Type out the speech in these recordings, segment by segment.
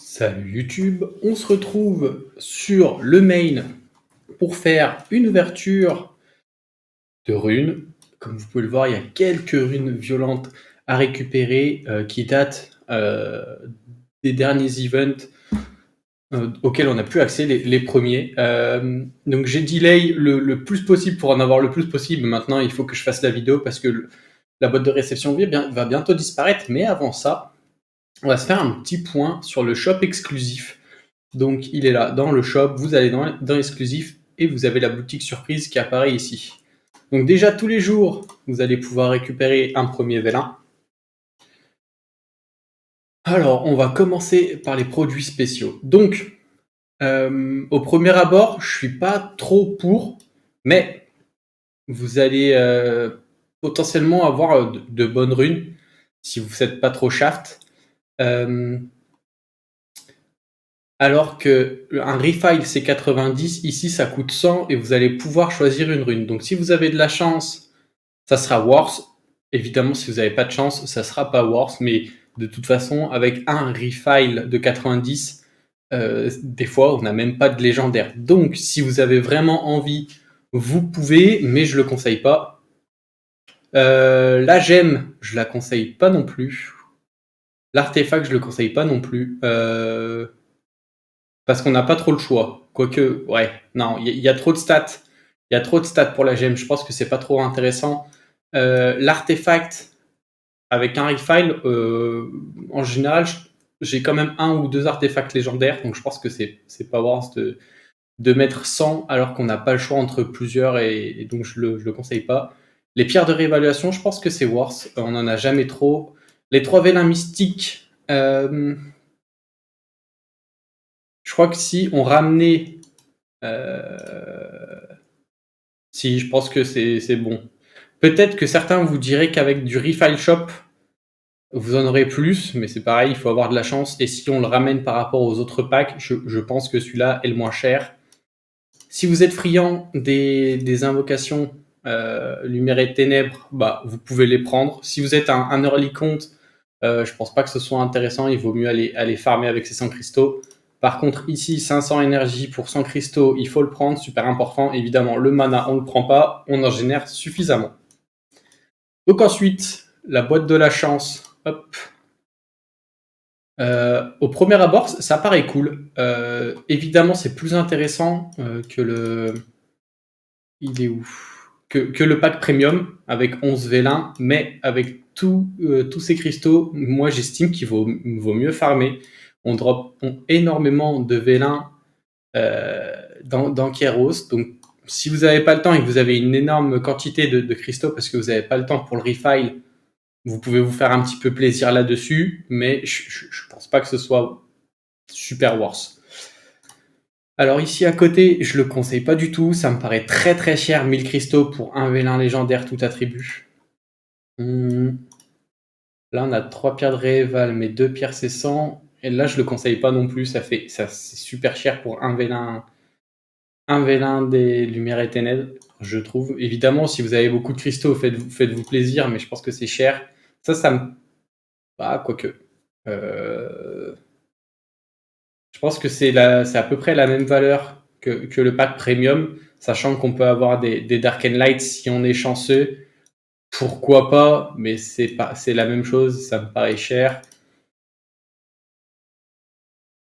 Salut YouTube, on se retrouve sur le main pour faire une ouverture de runes. Comme vous pouvez le voir, il y a quelques runes violentes à récupérer qui datent des derniers events auxquels on n'a plus accès, les premiers. Donc j'ai delay le plus possible pour en avoir le plus possible. Maintenant, il faut que je fasse la vidéo parce que la boîte de réception va bientôt disparaître. Mais avant ça, on va se faire un petit point sur le shop exclusif. Donc il est là dans le shop, vous allez dans exclusif et vous avez la boutique surprise qui apparaît ici. Donc déjà tous les jours, vous allez pouvoir récupérer un premier vélin. Alors on va commencer par les produits spéciaux. Donc au premier abord, je suis pas trop pour, mais vous allez potentiellement avoir de bonnes runes si vous n'êtes pas trop shaft. Alors que un refile c'est 90, ici ça coûte 100 et vous allez pouvoir choisir une rune. Donc si vous avez de la chance, ça sera worse. Évidemment, si vous n'avez pas de chance, ça sera pas worse. Mais de toute façon, avec un refile de 90, des fois on n'a même pas de légendaire. Donc si vous avez vraiment envie, vous pouvez, mais je le conseille pas. La gemme, je la conseille pas non plus. L'artefact, je le conseille pas non plus. Parce qu'on n'a pas trop le choix. Quoique, ouais, non, il y a trop de stats. Il y a trop de stats pour la gemme. Je pense que c'est pas trop intéressant. L'artefact avec un refile, en général, j'ai quand même un ou deux artefacts légendaires, donc je pense que c'est pas worth de mettre 100 alors qu'on n'a pas le choix entre plusieurs et donc je le conseille pas. Les pierres de réévaluation, je pense que c'est worth. On en a jamais trop. Les 3 vélins mystiques. Je crois que si on ramenait... si, je pense que c'est bon. Peut-être que certains vous diraient qu'avec du Refile Shop, vous en aurez plus, mais c'est pareil, il faut avoir de la chance. Et si on le ramène par rapport aux autres packs, je pense que celui-là est le moins cher. Si vous êtes friand des invocations Lumière et Ténèbres, bah, vous pouvez les prendre. Si vous êtes un early compte, je pense pas que ce soit intéressant. Il vaut mieux aller farmer avec ces 100 cristaux. Par contre, ici, 500 énergie pour 100 cristaux, il faut le prendre, super important. Évidemment, le mana, on ne le prend pas, on en génère suffisamment. Donc ensuite, la boîte de la chance. Hop. Au premier abord, ça paraît cool. Évidemment, c'est plus intéressant que le... Il est où que le pack premium avec 11 vélins, mais avec tous ces cristaux, moi j'estime qu'il vaut mieux farmer. On drop énormément de vélins dans Kairos, donc si vous n'avez pas le temps et que vous avez une énorme quantité de cristaux parce que vous n'avez pas le temps pour le refile, vous pouvez vous faire un petit peu plaisir là-dessus, mais je pense pas que ce soit super worse. Alors ici à côté, je le conseille pas du tout, ça me paraît très très cher, 1000 cristaux pour un vélin légendaire tout attribut. Là on a 3 pierres de rééval, mais 2 pierres c'est 100, et là je le conseille pas non plus, c'est super cher pour un vélin des Lumières et Ténèbres, je trouve. Évidemment, si vous avez beaucoup de cristaux, faites-vous plaisir, mais je pense que c'est cher. Ça me... Ah, quoique. Je pense que c'est à peu près la même valeur que le pack premium, sachant qu'on peut avoir des Dark and Light si on est chanceux. Pourquoi pas, mais c'est la même chose, ça me paraît cher.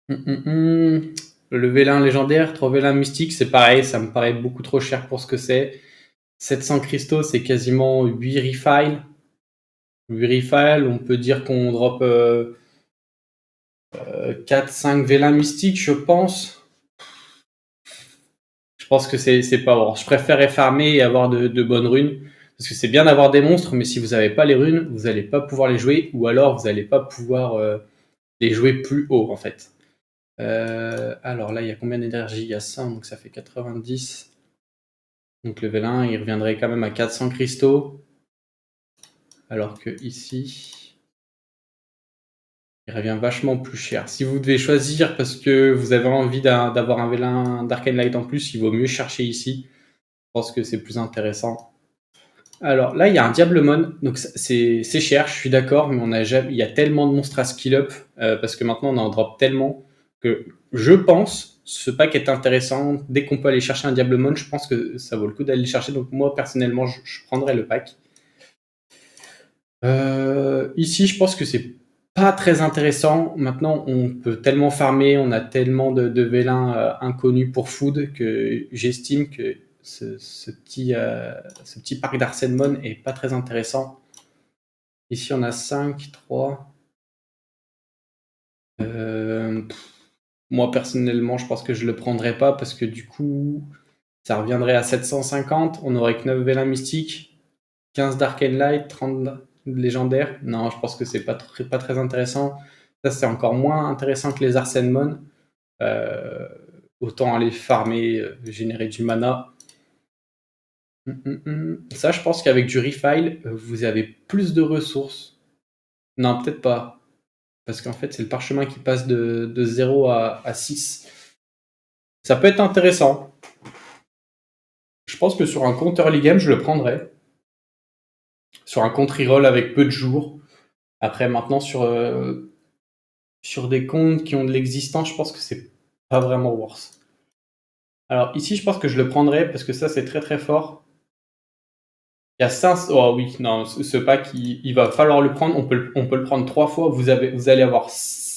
Le vélin légendaire, 3 vélins mystiques, c'est pareil, ça me paraît beaucoup trop cher pour ce que c'est. 700 cristaux, c'est quasiment 8 refiles. 8 refiles, on peut dire qu'on drop 4-5 vélins mystiques, je pense. Je pense que c'est pas bon. Je préférerais farmer et avoir de bonnes runes. Parce que c'est bien d'avoir des monstres, mais si vous n'avez pas les runes, vous n'allez pas pouvoir les jouer, ou alors vous n'allez pas pouvoir les jouer plus haut, en fait. Alors là, il y a combien d'énergie? Il y a 100, donc ça fait 90. Donc le vélin, il reviendrait quand même à 400 cristaux. Alors que ici, il revient vachement plus cher. Si vous devez choisir parce que vous avez envie d'avoir un vélin d'Arcane Light en plus, il vaut mieux chercher ici. Je pense que c'est plus intéressant. Alors là, il y a un Diablemon, donc c'est cher, je suis d'accord, mais il y a tellement de monstres à skill up, parce que maintenant on en drop tellement, que je pense ce pack est intéressant. Dès qu'on peut aller chercher un Diablemon, je pense que ça vaut le coup d'aller le chercher. Donc moi, personnellement, je prendrais le pack. Ici, je pense que c'est pas très intéressant. Maintenant, on peut tellement farmer, on a tellement de vélins inconnus pour food que j'estime que ce petit parc d'Arsenmon est pas très intéressant. Ici, on a 5, 3. Moi, personnellement, je pense que je le prendrais pas parce que du coup, ça reviendrait à 750. On aurait que 9 vélins mystiques, 15 d'Arcane Light, 30 légendaires. Non, je pense que c'est pas très intéressant. Ça, c'est encore moins intéressant que les Arsenmon. Euh, Autant aller farmer, générer du mana. Ça, je pense qu'avec du Refile, vous avez plus de ressources. Non, peut-être pas. Parce qu'en fait, c'est le parchemin qui passe de 0 à 6. Ça peut être intéressant. Je pense que sur un compte early game, je le prendrais. Sur un compte reroll avec peu de jours. Après, maintenant, sur des comptes qui ont de l'existence, je pense que c'est pas vraiment worth. Alors ici, je pense que je le prendrais parce que ça, c'est très très fort. Il y a 500. Oh oui, non, ce pack, il va falloir le prendre. On peut le prendre 3 fois. Vous allez avoir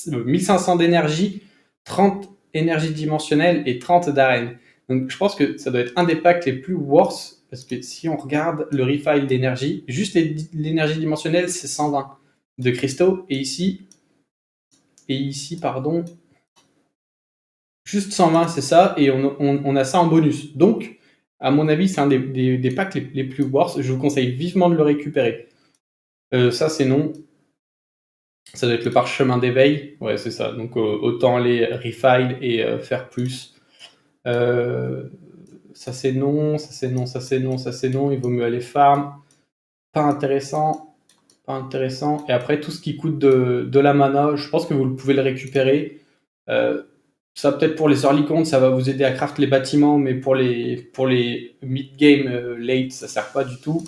1500 d'énergie, 30 énergie dimensionnelle et 30 d'arène. Donc je pense que ça doit être un des packs les plus worth parce que si on regarde le refile d'énergie, juste l'énergie dimensionnelle, c'est 120 de cristaux. Et ici, pardon, juste 120, c'est ça. Et on a ça en bonus. Donc, à mon avis, c'est un des packs les plus worth. Je vous conseille vivement de le récupérer. Ça, c'est non. Ça doit être le parchemin d'éveil. Ouais, c'est ça. Donc, autant les refile et faire plus. Ça, c'est non. Ça, c'est non. Ça, c'est non. Ça, c'est non. Il vaut mieux aller farm. Pas intéressant. Pas intéressant. Et après, tout ce qui coûte de la mana, je pense que vous pouvez le récupérer. Ça, peut-être pour les early comptes, ça va vous aider à craft les bâtiments, mais pour les mid-game late, ça sert pas du tout.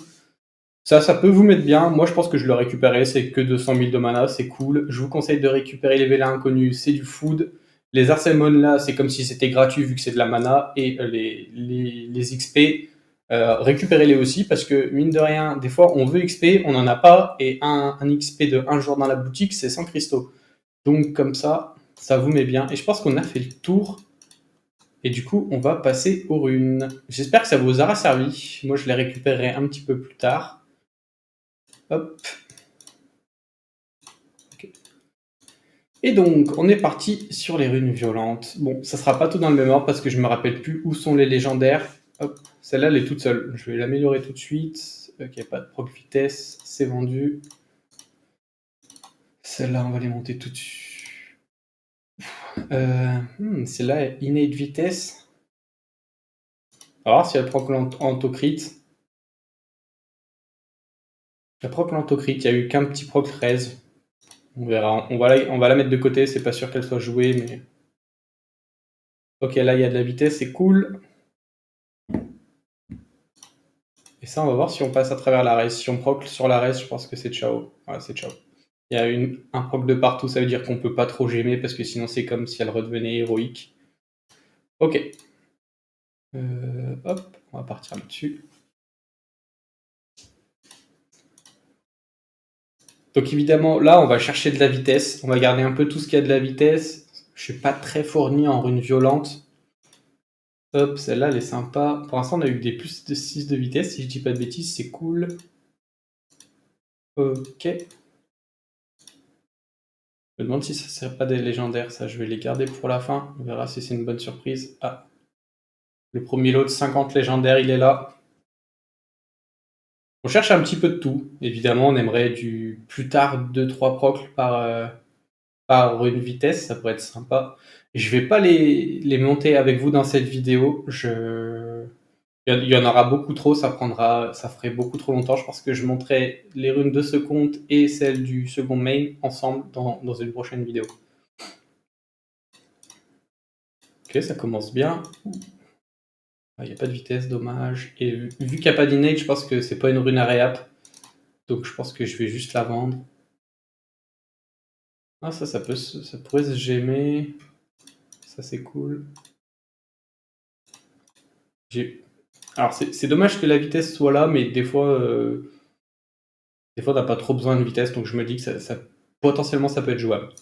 Ça peut vous mettre bien. Moi, je pense que je le récupérerai. C'est que 200 000 de mana, c'est cool. Je vous conseille de récupérer les vélins inconnus, c'est du food. Les Arsenmon, là, c'est comme si c'était gratuit vu que c'est de la mana. Et les XP, récupérez-les aussi parce que, mine de rien, des fois, on veut XP, on n'en a pas. Et un XP de 1 jour dans la boutique, c'est 100 cristaux. Donc, comme ça vous met bien. Et je pense qu'on a fait le tour. Et du coup, on va passer aux runes. J'espère que ça vous aura servi. Moi, je les récupérerai un petit peu plus tard. Hop. Okay. Et donc, on est parti sur les runes violentes. Bon, ça sera pas tout dans le même ordre parce que je me rappelle plus où sont les légendaires. Hop, celle-là, elle est toute seule. Je vais l'améliorer tout de suite. Ok, pas de proc vitesse, c'est vendu. Celle-là, on va les monter tout de suite. Celle-là est innate vitesse. On va voir si elle proc l'antocrit. La proc l'antocrit, il y a eu qu'un petit proc 13. On verra. On va la mettre de côté, c'est pas sûr qu'elle soit jouée, mais. Ok, là il y a de la vitesse, c'est cool. Et ça, on va voir si on passe à travers la race. Si on proc sur la race, je pense que c'est ciao. Ouais, c'est ciao. Il y a un proc de partout, ça veut dire qu'on peut pas trop gémer parce que sinon c'est comme si elle redevenait héroïque. Ok. Hop, on va partir là-dessus. Donc évidemment, là, on va chercher de la vitesse. On va garder un peu tout ce qu'il y a de la vitesse. Je suis pas très fourni en runes violentes. Hop, celle-là, elle est sympa. Pour l'instant, on a eu des plus de 6 de vitesse. Si je dis pas de bêtises, c'est cool. Ok. Je me demande si ça ne serait pas des légendaires. Ça, je vais les garder pour la fin. On verra si c'est une bonne surprise. Ah. Le premier lot de 50 légendaires, il est là. On cherche un petit peu de tout. Évidemment, on aimerait du plus tard 2-3 procs par une vitesse. Ça pourrait être sympa. Je vais pas les monter avec vous dans cette vidéo. Il y en aura beaucoup trop, ça ferait beaucoup trop longtemps. Je pense que je montrerai les runes de ce compte et celles du second main ensemble dans une prochaine vidéo. Ok, ça commence bien. Il n'y a pas de vitesse, dommage. Et vu qu'il n'y a pas d'innate, je pense que c'est pas une rune à réap. Donc je pense que je vais juste la vendre. Ah ça pourrait se gémer. Ça c'est cool. Alors c'est dommage que la vitesse soit là, mais des fois t'as pas trop besoin de vitesse, donc je me dis que potentiellement ça peut être jouable.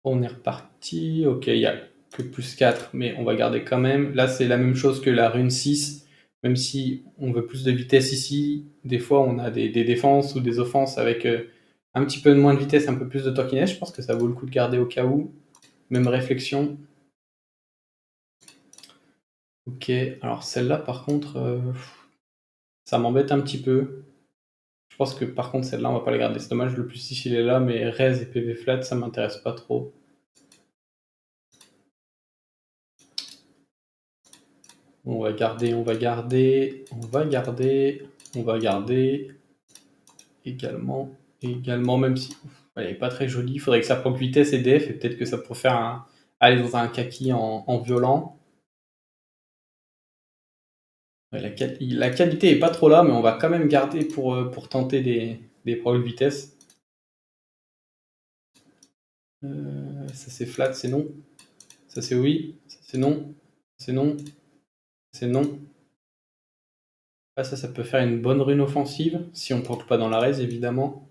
On est reparti. Ok, il y a que plus 4, mais on va garder quand même. Là, c'est la même chose que la rune 6, même si on veut plus de vitesse ici. Des fois, on a des défenses ou des offenses avec un petit peu de moins de vitesse, un peu plus de tankiness. Je pense que ça vaut le coup de garder au cas où. Même réflexion. Ok, alors celle-là, par contre, ça m'embête un petit peu. Je pense que par contre, celle-là, on va pas la garder. C'est dommage, le plus 6 il est là, mais res et PV flat, ça m'intéresse pas trop. On va garder, on va garder, on va garder, on va garder. Également, même si elle n'est pas très jolie, il faudrait que ça proc vitesse et def, et peut-être que ça pourrait faire aller dans un kaki en violent. Ouais, la qualité est pas trop là, mais on va quand même garder pour tenter des proc vitesse. Ça c'est flat, c'est non. Ça c'est oui, ça c'est non. C'est non. C'est non. Ah, ça peut faire une bonne rune offensive, si on ne proc pas dans la raise, évidemment.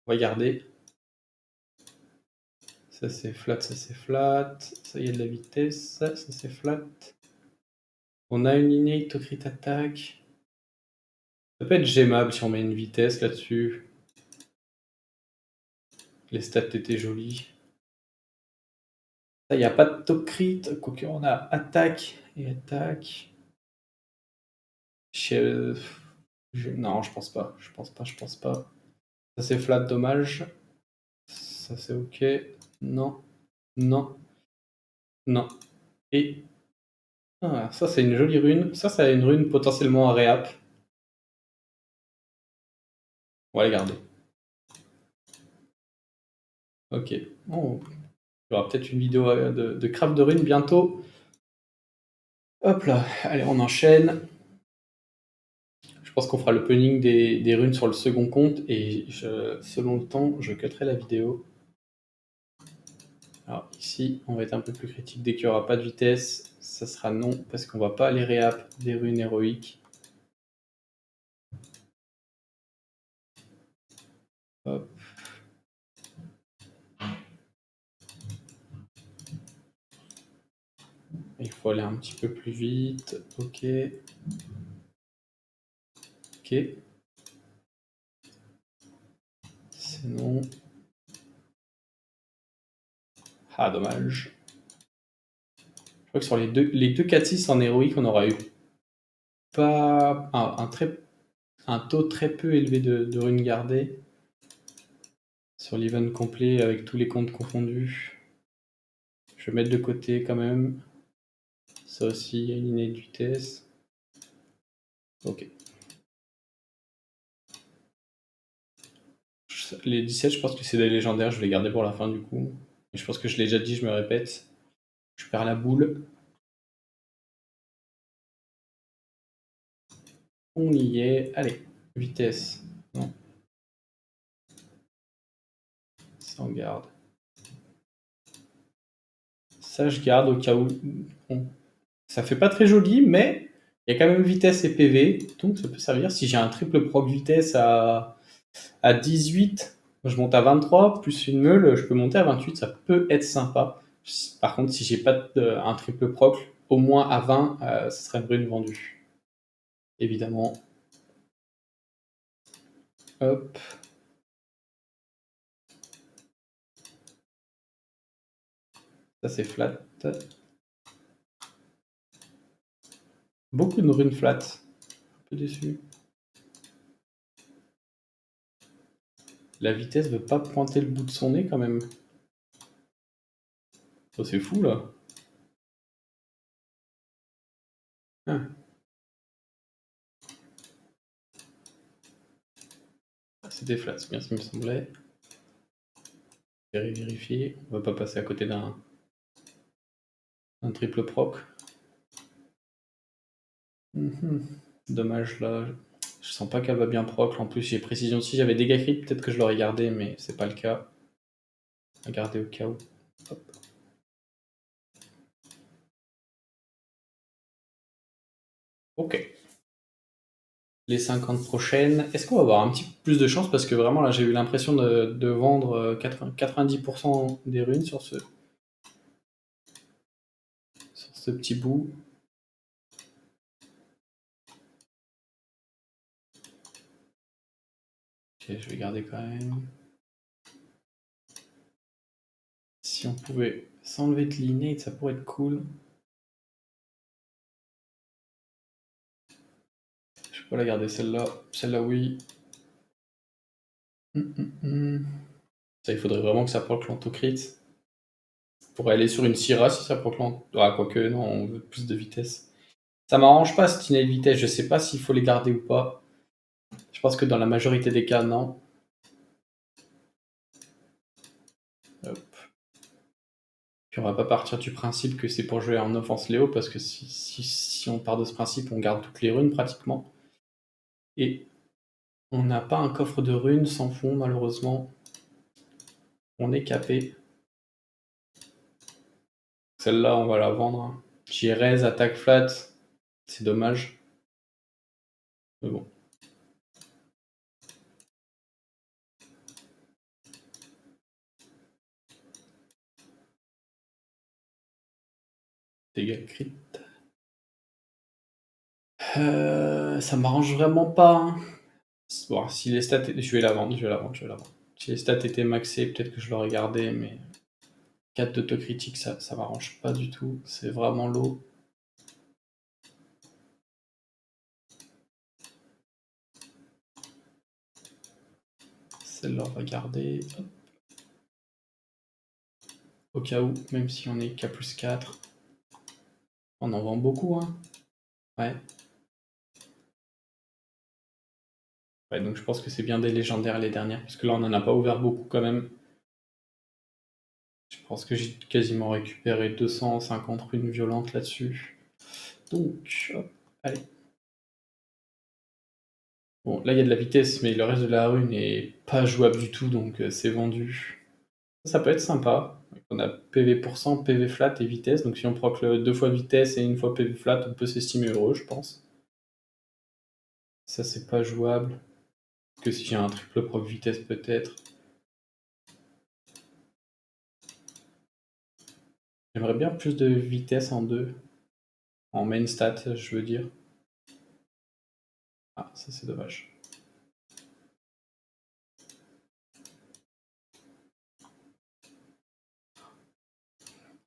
On va garder. Ça c'est flat, ça c'est flat. Ça y a de la vitesse, ça c'est flat. On a une innate au crit attack. Ça peut être gémable si on met une vitesse là-dessus. Les stats étaient jolies. Il n'y a pas de top crit, quoique on a attaque et attaque. Non, je pense pas. Je pense pas. Ça c'est flat, dommage. Ça c'est ok. Non. Non. Non. Et. Ah, ça c'est une jolie rune. Ça a une rune potentiellement à réap. On va la garder. Ok. Bon, il y aura peut-être une vidéo de craft de runes bientôt. Hop là, allez, on enchaîne. Je pense qu'on fera le punning des runes sur le second compte et selon le temps, je cutterai la vidéo. Alors ici, on va être un peu plus critique. Dès qu'il n'y aura pas de vitesse, ça sera non parce qu'on va pas aller réap des runes héroïques. Hop. Il faut aller un petit peu plus vite. Ok. Ok. C'est non. Ah, dommage. Je crois que sur les deux 4-6 en héroïque, on aura eu pas un taux très peu élevé de runes gardées. Sur l'event complet avec tous les comptes confondus. Je vais mettre de côté quand même. Ça aussi, il y a une innate de vitesse. Ok. Les 17, je pense que c'est des légendaires, je vais les garder pour la fin du coup. Et je pense que je l'ai déjà dit, je me répète. Je perds la boule. On y est. Allez, vitesse. Non. Ça on garde. Ça je garde au cas où. Bon. Ça fait pas très joli, mais il y a quand même vitesse et PV, donc ça peut servir. Si j'ai un triple proc vitesse à 18, je monte à 23, plus une meule, je peux monter à 28, ça peut être sympa. Par contre, si j'ai pas un triple proc, au moins à 20, ce serait une rune vendue. Évidemment. Hop. Ça c'est flat. Beaucoup de runes flat. Un peu déçu. La vitesse veut pas pointer le bout de son nez quand même. Ça c'est fou là. Ah. C'était flat, c'est bien ce qui me semblait. Vérifier. On va pas passer à côté d'un triple proc. Dommage là. Je sens pas qu'elle va bien proc. En plus, j'ai précision. Si j'avais dégâts crit, peut-être que je l'aurais gardé, mais c'est pas le cas. On va garder au cas où. Hop. Ok. Les 50 prochaines. Est-ce qu'on va avoir un petit peu plus de chance? Parce que vraiment, là, j'ai eu l'impression de vendre 90% des runes sur ce petit bout. Ok, je vais garder quand même. Si on pouvait s'enlever de l'innate, ça pourrait être cool. Je peux pas la garder celle-là. Celle-là, oui. Ça, il faudrait vraiment que ça proc l'antocrit. Pour aller sur une Syrah, si ça proc l'antocrit. Ah, quoique, non, on veut plus de vitesse. Ça m'arrange pas cette innate vitesse. Je sais pas s'il faut les garder ou pas. Je pense que dans la majorité des cas, non. Hop. Puis on va pas partir du principe que c'est pour jouer en offense Léo, parce que si on part de ce principe, on garde toutes les runes pratiquement. Et on n'a pas un coffre de runes sans fond, malheureusement. On est capé. Celle-là, on va la vendre. Raise, attaque flat, c'est dommage. Mais bon. Dégâts crit. Ça m'arrange vraiment pas. Hein. Bon, si les stats. Je vais la vendre. Si les stats étaient maxées, peut-être que je l'aurais gardé, mais 4 d'autocritique, ça m'arrange pas du tout. C'est vraiment low. Celle-là, on va garder. Hop. Au cas où, même si on est K plus 4. On en vend beaucoup, hein. Ouais. Ouais, donc je pense que c'est bien des légendaires les dernières, parce que là on en a pas ouvert beaucoup quand même. Je pense que j'ai quasiment récupéré 250 runes violentes là-dessus. Donc, hop, allez. Bon, là il y a de la vitesse, mais le reste de la rune est pas jouable du tout, donc c'est vendu. Ça peut être sympa. On a PV pour cent, PV flat et vitesse, donc si on proc 2 fois vitesse et 1 fois PV flat, on peut s'estimer heureux, je pense. Ça c'est pas jouable. Que si j'ai un triple proc vitesse peut-être. J'aimerais bien plus de vitesse en 2. En main stat, je veux dire. Ah, ça c'est dommage.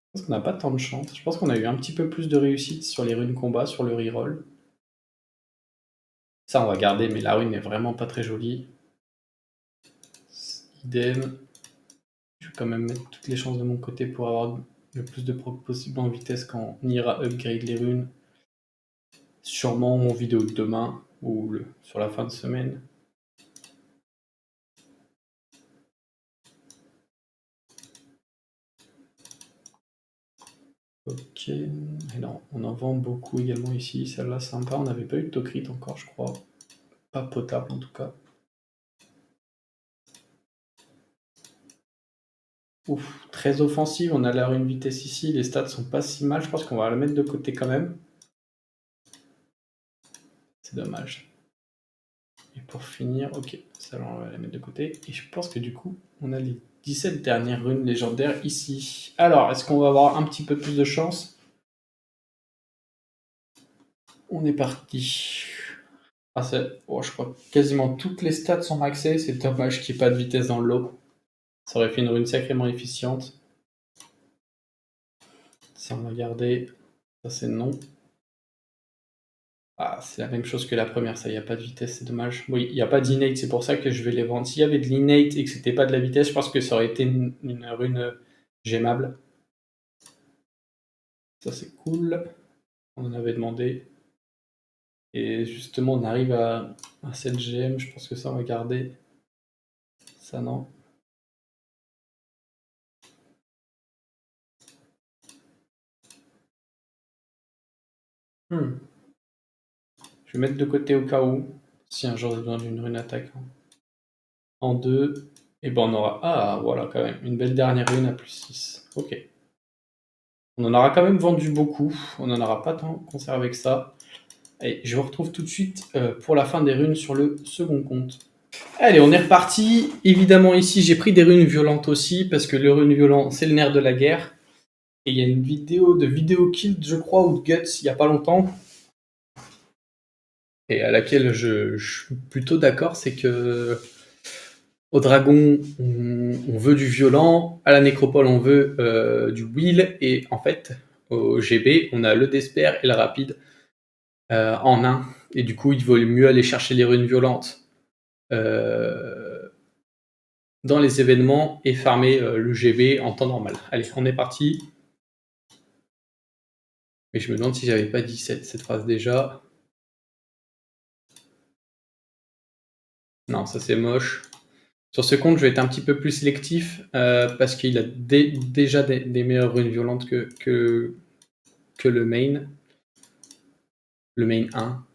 Je pense qu'on n'a pas tant de chance. Je pense qu'on a eu un petit peu plus de réussite sur les runes combat, sur le reroll. Ça, on va garder, mais la rune est vraiment pas très jolie. Idem. Je vais quand même mettre toutes les chances de mon côté pour avoir le plus de proc possible en vitesse quand on ira upgrade les runes. Sûrement en vidéo de demain ou sur la fin de semaine. Ok. Et non, on en vend beaucoup également ici. Celle-là, sympa. On n'avait pas eu de Tokrit encore, je crois. Pas potable en tout cas. Ouf, très offensive. On a la rune vitesse ici. Les stats sont pas si mal. Je pense qu'on va la mettre de côté quand même. C'est dommage. Et pour finir, ok, ça on va la mettre de côté. Et je pense que du coup, on a les 17 dernières runes légendaires ici. Alors, est-ce qu'on va avoir un petit peu plus de chance? On est parti. Ah, oh, je crois que quasiment toutes les stats sont maxées. C'est dommage qu'il n'y ait pas de vitesse dans le lot. Ça aurait fait une rune sacrément efficiente. Ça, on va garder. Ça, c'est non. Ah, c'est la même chose que la première, ça, il n'y a pas de vitesse, c'est dommage. Oui, il n'y a pas d'innate, c'est pour ça que je vais les vendre. S'il y avait de l'innate et que c'était pas de la vitesse, je pense que ça aurait été une rune gémable. Ça, c'est cool. On en avait demandé. Et justement, on arrive à 7 GM, je pense que ça, on va garder. Ça, non. Hmm. Je vais mettre de côté au cas où, si un jour j'ai besoin d'une rune attaque en 2. Et ben on aura... Ah, voilà quand même, une belle dernière rune à plus 6. Ok. On en aura quand même vendu beaucoup, on n'en aura pas tant conservé que ça. Allez, je vous retrouve tout de suite pour la fin des runes sur le second compte. Allez, on est reparti. Évidemment, ici, j'ai pris des runes violentes aussi, parce que le rune violent, c'est le nerf de la guerre. Et il y a une vidéo de Vidéo Kill, je crois, ou de Guts, il n'y a pas longtemps, et à laquelle je suis plutôt d'accord, c'est que au dragon, on veut du violent, à la nécropole, on veut du will, et en fait, au GB, on a le despair et le rapide en un. Et du coup, il vaut mieux aller chercher les runes violentes dans les événements et farmer le GB en temps normal. Allez, on est parti. Mais je me demande si j'avais pas dit cette phrase déjà. Non, ça c'est moche. Sur ce compte, je vais être un petit peu plus sélectif parce qu'il a déjà des meilleures runes violentes que le main. Le main 1.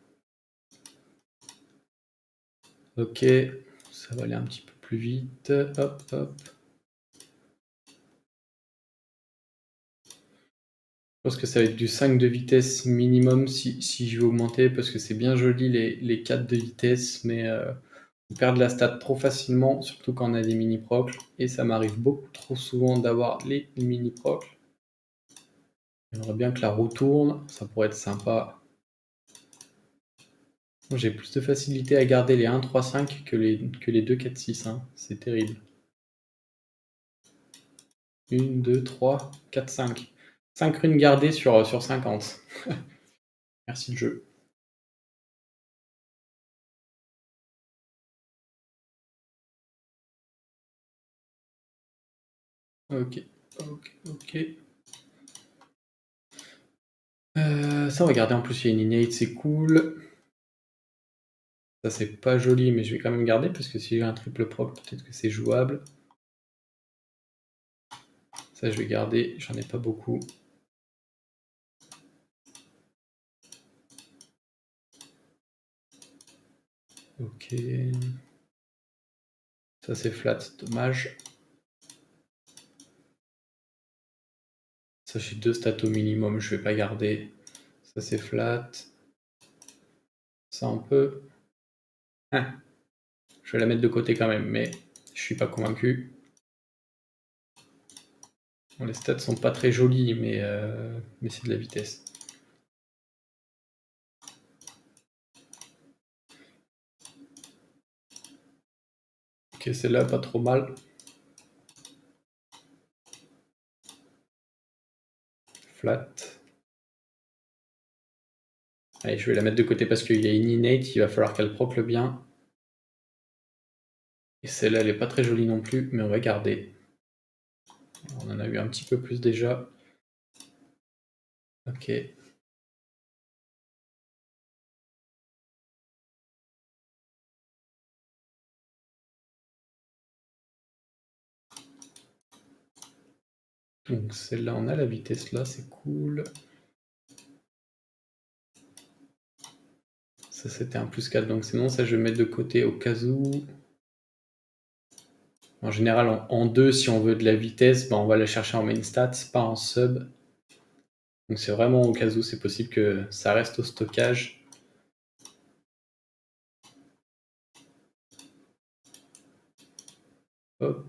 Ok, ça va aller un petit peu plus vite. Hop, hop. Je pense que ça va être du 5 de vitesse minimum si je vais augmenter parce que c'est bien joli les 4 de vitesse, mais on perd de la stat trop facilement, surtout quand on a des mini-procles. Et ça m'arrive beaucoup trop souvent d'avoir les mini-procles. J'aimerais bien que la roue tourne, ça pourrait être sympa. J'ai plus de facilité à garder les 1, 3, 5 que les 2, 4, 6. Hein. C'est terrible. 1, 2, 3, 4, 5. 5 runes gardées sur 50. Merci le jeu. Ok, ok, ok. Ça, on va garder. En plus, il y a une innate, c'est cool. Ça, c'est pas joli, mais je vais quand même garder parce que si j'ai un triple proc, peut-être que c'est jouable. Ça, je vais garder. J'en ai pas beaucoup. Ok. Ça, c'est flat. Dommage. Ça, j'ai 2 stats au minimum. Je vais pas garder. Ça, c'est flat. Ça, on peut. Ah. Je vais la mettre de côté quand même, mais je suis pas convaincu. Bon, les stats sont pas très jolis, mais c'est de la vitesse. Ok, celle-là, pas trop mal. Flat. Allez, je vais la mettre de côté parce qu'il y a une innate, il va falloir qu'elle procle bien. Et celle-là, elle est pas très jolie non plus, mais on va garder. On en a eu un petit peu plus déjà. Ok. Donc celle-là, on a la vitesse là, c'est cool. Ça, c'était un plus 4, donc sinon, ça, je vais mettre de côté au cas où. En général, en 2, si on veut de la vitesse, ben, on va la chercher en main stats, pas en sub. Donc c'est vraiment au cas où, c'est possible que ça reste au stockage. Hop.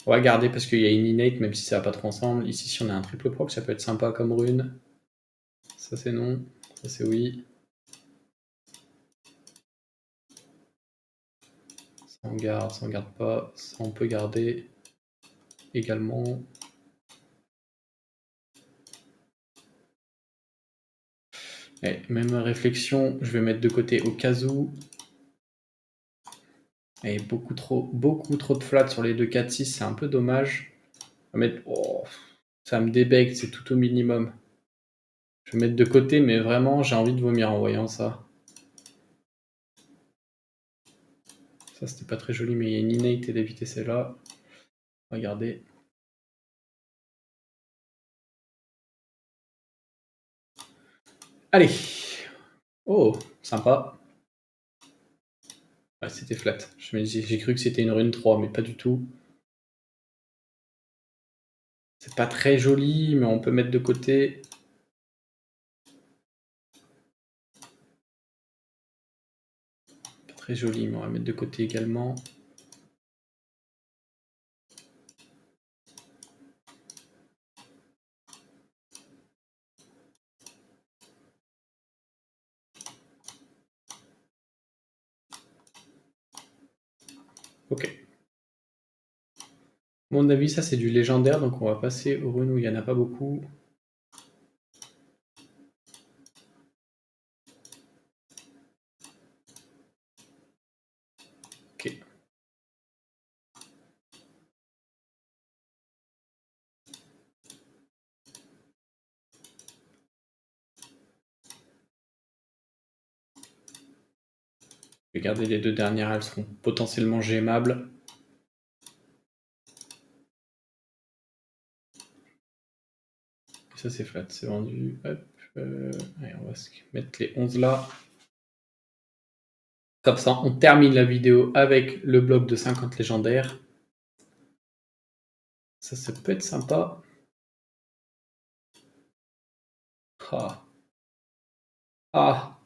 On va garder parce qu'il y a une innate, même si ça va pas trop ensemble. Ici, si on a un triple proc, ça peut être sympa comme rune. Ça, c'est non. Ça, c'est oui. Ça, on garde pas. Ça, on peut garder également. Et même réflexion, je vais mettre de côté au cas où. Et beaucoup trop de flat sur les 2, 4, 6, c'est un peu dommage. Je vais mettre... Oh, ça me débecte, c'est tout au minimum. Je vais mettre de côté, mais vraiment, j'ai envie de vomir en voyant ça. Ça, c'était pas très joli, mais il y a une innate et d'éviter celle-là. Regardez. Allez. Oh, sympa. Ouais, c'était flat. J'ai cru que c'était une rune 3, mais pas du tout. C'est pas très joli, mais on peut mettre de côté. Pas très joli, mais on va mettre de côté également. Ok. À mon avis, ça c'est du légendaire, donc on va passer aux runes où il n'y en a pas beaucoup. Ok. Je vais garder les 2 dernières, elles seront potentiellement gemmables. Et ça c'est flat, c'est vendu. Hop. Allez, on va mettre les 11 là. Comme ça, on termine la vidéo avec le bloc de 50 légendaires. Ça peut être sympa. Ah. Ah.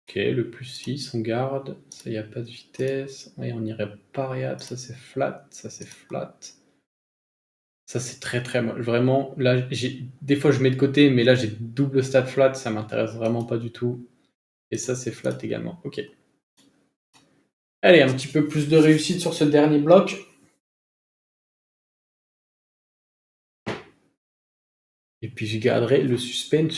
Ok, le plus 6, on garde. Ça, il n'y a pas de vitesse. Ouais, on irait variable. Ça, c'est flat. Ça, c'est flat. Ça, c'est très très moche. Vraiment, là, des fois, je mets de côté, mais là, j'ai double stat flat. Ça m'intéresse vraiment pas du tout. Et ça, c'est flat également. Ok. Allez, un petit peu plus de réussite sur ce dernier bloc. Et puis, je garderai le suspense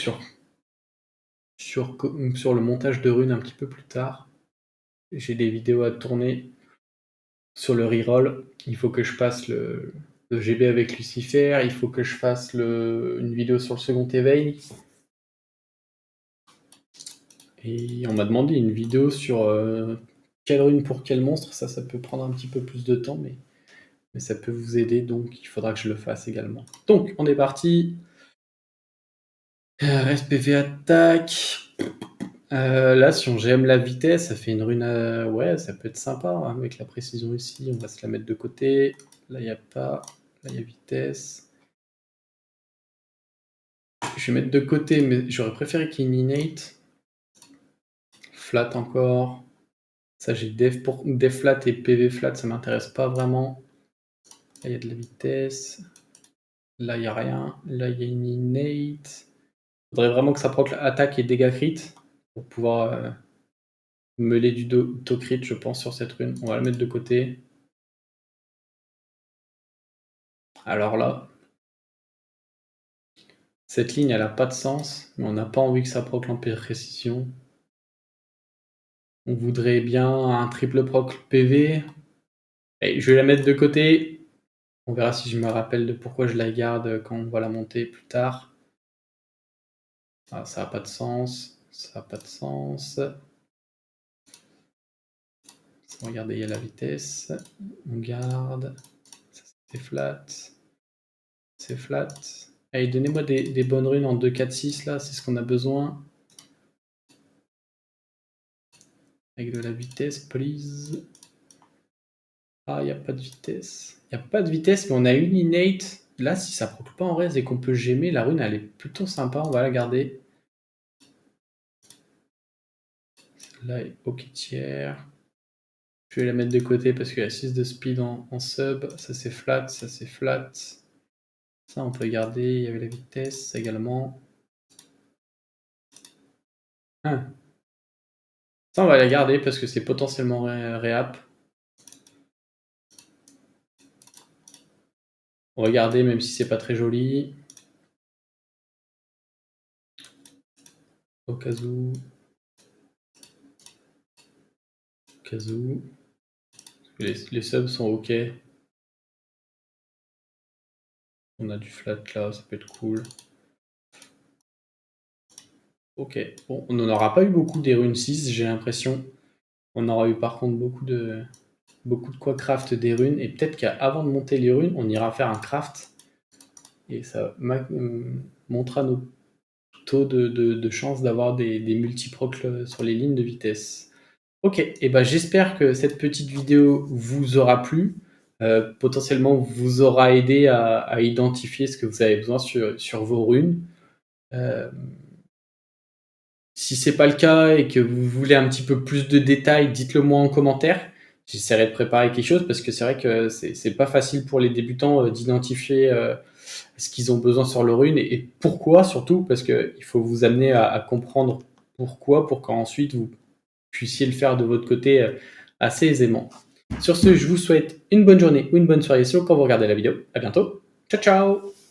sur le montage de runes un petit peu plus tard. J'ai des vidéos à tourner sur le reroll. Il faut que je passe le GB avec Lucifer. Il faut que je fasse une vidéo sur le second éveil. Et on m'a demandé une vidéo sur quelle rune pour quel monstre. Ça peut prendre un petit peu plus de temps, mais ça peut vous aider. Donc, il faudra que je le fasse également. Donc, on est parti. SPV attaque. Là, si on GM la vitesse, ça fait une rune. Ouais, ça peut être sympa hein, avec la précision ici. On va se la mettre de côté. Là, il n'y a pas. Là, il y a vitesse. Je vais mettre de côté, mais j'aurais préféré qu'il y ait une innate. Flat encore. Ça, j'ai def flat et PV flat, ça m'intéresse pas vraiment. Là, il y a de la vitesse. Là, il n'y a rien. Là, il y a une innate. Il faudrait vraiment que ça proc attaque et dégâts crit pour pouvoir meuler du auto crit, je pense, sur cette rune. On va la mettre de côté. Alors là, cette ligne, elle a pas de sens, mais on n'a pas envie que ça proc précision. On voudrait bien un triple proc PV. Et je vais la mettre de côté. On verra si je me rappelle de pourquoi je la garde quand on va la monter plus tard. Ah, ça n'a pas de sens. Ça n'a pas de sens. Regardez, il y a la vitesse. On garde. C'est flat. C'est flat. Allez, donnez-moi des bonnes runes en 2, 4, 6 là, c'est ce qu'on a besoin. Avec de la vitesse, please. Ah, il n'y a pas de vitesse. Il n'y a pas de vitesse, mais on a une innate. Là, si ça proc pas en res et qu'on peut gemmer, la rune, elle est plutôt sympa. On va la garder. Celle-là est ok tiers. Je vais la mettre de côté parce qu'il y a 6 de speed en sub. Ça, c'est flat. Ça, c'est flat. Ça, on peut garder. Il y avait la vitesse également. Ah. Ça, on va la garder parce que c'est potentiellement réap. On va garder même si c'est pas très joli. Au cas où. Au cas où. Les subs sont ok. On a du flat là, ça peut être cool. Ok, bon, on n'en aura pas eu beaucoup des runes 6, j'ai l'impression. On aura eu par contre beaucoup de quoi craft des runes. Et peut-être qu'avant de monter les runes, on ira faire un craft. Et ça montrera taux de chance d'avoir des multiprocs sur les lignes de vitesse. Ok, et ben j'espère que cette petite vidéo vous aura plu, potentiellement vous aura aidé à identifier ce que vous avez besoin sur vos runes. Si c'est pas le cas et que vous voulez un petit peu plus de détails, dites-le moi en commentaire. J'essaierai de préparer quelque chose parce que c'est vrai que c'est pas facile pour les débutants d'identifier ce qu'ils ont besoin sur leur rune et pourquoi surtout, parce qu'il faut vous amener à comprendre pourquoi pour qu'ensuite vous puissiez le faire de votre côté assez aisément. Sur ce, je vous souhaite une bonne journée ou une bonne soirée selon quand vous regardez la vidéo. À bientôt. Ciao, ciao!